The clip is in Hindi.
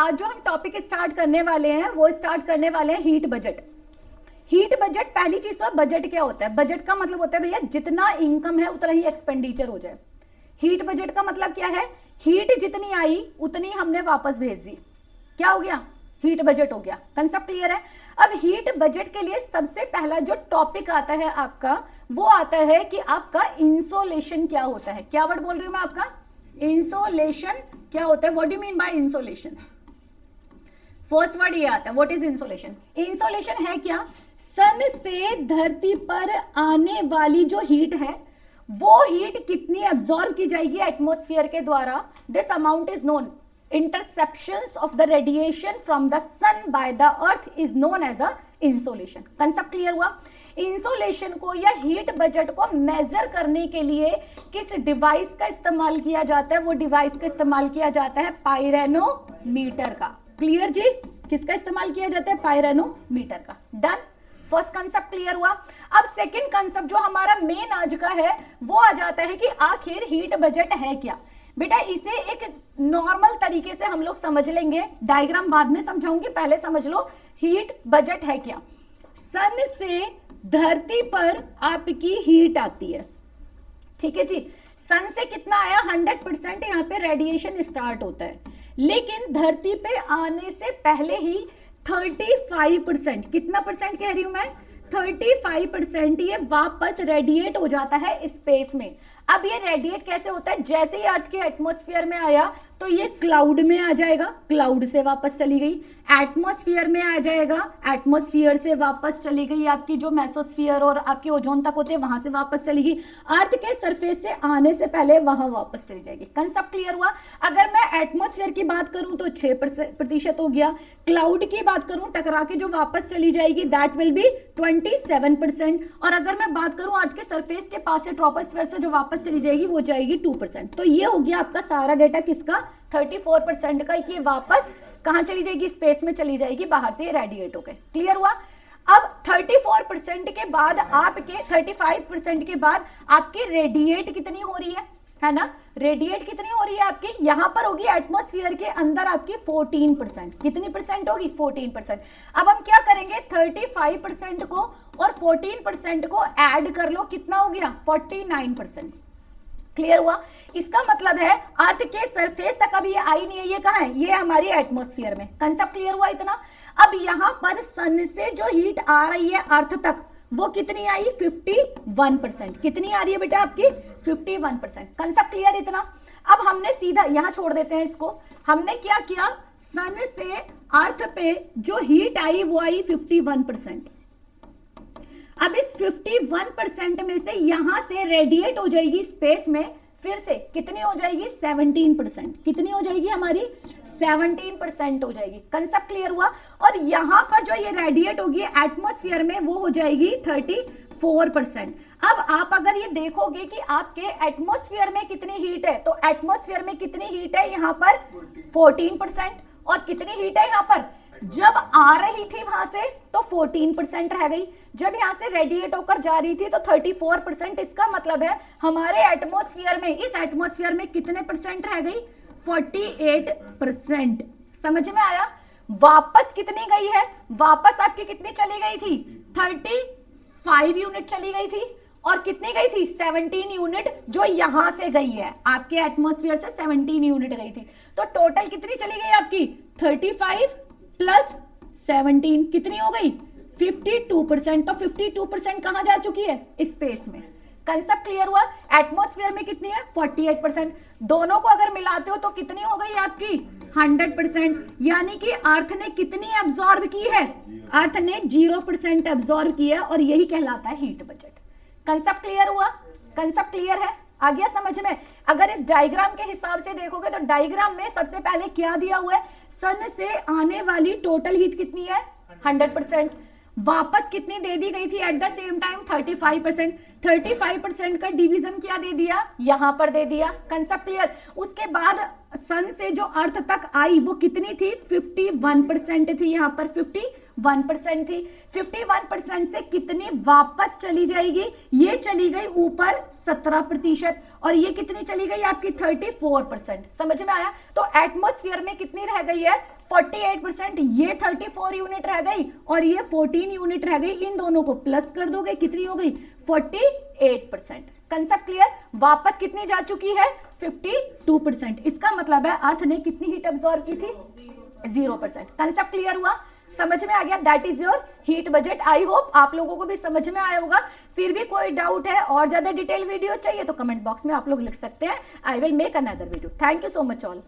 आज जो हम टॉपिक स्टार्ट करने वाले हैं वो स्टार्ट करने वाले हैं हीट बजट। हीट बजट, पहली चीज तो बजट क्या होता है? बजट का मतलब होता है भैया जितना इनकम है उतना ही एक्सपेंडिचर हो जाए। हीट बजट का मतलब क्या है? हीट जितनी आई उतनी हमने वापस भेज दी। क्या हो गया? हीट बजट हो गया। कंसेप्ट क्लियर है? अब हीट बजट के लिए सबसे पहला जो टॉपिक आता है आपका, वो आता है कि आपका इंसोलेशन क्या होता है। क्या वर्ड बोल रही हूं मैं? आपका इंसोलेशन क्या होता है? What do you mean by insolation? First word ये आता है, व्हाट इज इंसोलेशन? इंसोलेशन है क्या? सन से धरती पर आने वाली जो हीट है वो हीट कितनी एब्जॉर्ब की जाएगी एटमॉस्फेयर के द्वारा। This amount is known interceptions of the radiation from the sun by the earth is known as a insolation। Concept clear हुआ? इंसोलेशन को या हीट बजट को मेजर करने के लिए किस डिवाइस का इस्तेमाल किया जाता है? वो डिवाइस का इस्तेमाल किया जाता है पाइरोनोमीटर का। क्लियर जी? किसका इस्तेमाल किया जाता है? पाइरोनोमीटर का। डन। फर्स्ट कंसेप्ट क्लियर हुआ। अब सेकंड कंसेप्ट जो हमारा मेन आज का है वो आ जाता है कि आखिर हीट बजट है क्या। बेटा इसे एक नॉर्मल तरीके से हम लोग समझ लेंगे, डायग्राम बाद में समझाऊंगी, पहले समझ लो हीट बजट है क्या। सन से धरती पर आपकी हीट आती है, ठीक है जी। सन से कितना आया? 100% यहाँ पे रेडिएशन स्टार्ट होता है, लेकिन धरती पे आने से पहले ही 35%, कितना परसेंट कह रही हूं मैं? 35% ये वापस रेडिएट हो जाता है स्पेस में। अब ये रेडिएट कैसे होता है? जैसे ही अर्थ के एटमॉस्फेयर में आया तो ये क्लाउड में आ जाएगा, क्लाउड से वापस चली गई, एटमॉस्फेयर में आ जाएगा, एटमॉस्फेयर से वापस चली गई आपकी जो मेसोस्फीयर और आपकी ओजोन तक होते हैं वहां से वापस चली गई, अर्थ के सरफेस से आने से पहले वहां वापस चली जाएगी। कंसेप्ट क्लियर हुआ? अगर मैं एटमॉस्फेयर की बात करूं तो 6% हो गया, क्लाउड की बात करूं टकरा के जो वापस चली जाएगी दैट विल बी 27%, और अगर मैं बात करूं अर्थ के सरफेस के पास से ट्रोपोस्फेयर से जो वापस चली जाएगी वो जाएगी 2%। तो ये हो गया आपका सारा डेटा किसका? 34% का, कि वापस कहां चली जाएगी? स्पेस में चली जाएगी, बाहर से रेडिएट होकर। क्लियर हुआ? अब 34% के बाद आपके 35% के बाद आपकी रेडिएट कितनी हो रही है ना? रेडिएट कितनी हो रही है आपकी? यहां पर होगी एटमॉस्फेयर के अंदर आपकी 14%। कितनी परसेंट होगी? 14%। अब हम क्या करेंगे? 35% को और 14% को ऐड कर लो, कितना हो गया? 49%। क्लियर हुआ? इसका मतलब है अर्थ के सरफेस तक अभी ये आई नहीं है, ये कहां है? ये हमारी एटमॉस्फेयर में। कंसेप्ट क्लियर हुआ इतना? अब यहां पर सन से जो हीट आ रही है अर्थ तक वो कितनी आई? 51%। कितनी आ रही है बेटा आपकी? 51%। कंसेप्ट क्लियर इतना? अब हमने सीधा यहां छोड़ देते हैं इसको। हमने क्या किया? सन से अर्थ पे जो हीट आई वो आई 51%। अब इस 51% में से यहां से रेडिएट हो जाएगी स्पेस में, फिर से कितनी हो जाएगी? 17%। कितनी हो जाएगी हमारी? 17% हो जाएगी। कंसेप्ट क्लियर हुआ? और यहां पर जो ये रेडिएट होगी एटमॉस्फेयर में वो हो जाएगी 34%। अब आप अगर ये देखोगे कि आपके एटमॉस्फेयर में कितनी हीट है, तो एटमॉस्फेयर में कितनी हीट है यहाँ पर? 14%। और कितनी हीट है यहाँ पर? जब आ रही थी वहां से तो 14% रह गई, जब यहां से रेडिएट होकर जा रही थी तो 34%। इसका मतलब है हमारे एटमॉस्फेयर में, इस एटमॉस्फेयर में कितने परसेंट रह गई? 48%। समझ में आया? वापस कितनी गई है? वापस आपकी कितनी चली गई थी? 35 यूनिट चली गई थी। और कितनी गई थी? 17 यूनिट जो यहां से गई है, आपके एटमॉस्फेयर से 17 यूनिट गई थी। तो टोटल कितनी चली गई आपकी? 35 प्लस 17 कितनी हो गई? 52%। तो 52% कहां जा चुकी है? स्पेस में। कंसेप्ट क्लियर हुआ? एटमॉस्फेयर में कितनी है? 48%। दोनों को अगर मिलाते हो तो कितनी हो गई आपकी? 100%। यानी कि अर्थ ने कितनी एब्जॉर्ब की है? अर्थ ने 0% एब्जॉर्ब की है, और यही कहलाता है हीट बजट। कंसेप्ट क्लियर हुआ? कंसेप्ट क्लियर है? आ गया समझ में? अगर इस डायग्राम के हिसाब से देखोगे तो डायग्राम में सबसे पहले क्या दिया हुआ है? सन से आने वाली टोटल हीट कितनी है? 100%। वापस कितनी दे दी गई थी एट द सेम टाइम? 35%। 35% का डिवीजन क्या दे दिया? यहां पर दे दिया। Concept clear? उसके बाद सन से जो अर्थ तक आई वो कितनी थी? 51% थी, यहां पर 50 51% थी। 51% से कितनी वापस चली जाएगी? ये चली गई ऊपर 17%, और ये कितनी चली गई आपकी 34%। समझ में आया? तो एटमॉस्फेयर में कितनी रह गई है? 48%। ये 34 यूनिट रह गई और ये 14 यूनिट रह गई। इन दोनों को प्लस कर दोगे, कितनी हो गई? 48%। Concept clear? वापस कितनी जा चुकी है? 52%। इसका मतलब है अर्थ ने कितनी हीट अब्सॉर्ब की थी? 0%। कंसेप्ट क्लियर हुआ? समझ में आ गया? That is your heat budget. I hope आप लोगों को भी समझ में आया होगा। फिर भी कोई डाउट है और ज्यादा डिटेल वीडियो चाहिए तो कमेंट बॉक्स में आप लोग लिख सकते हैं। I will make another video. Thank you so much all.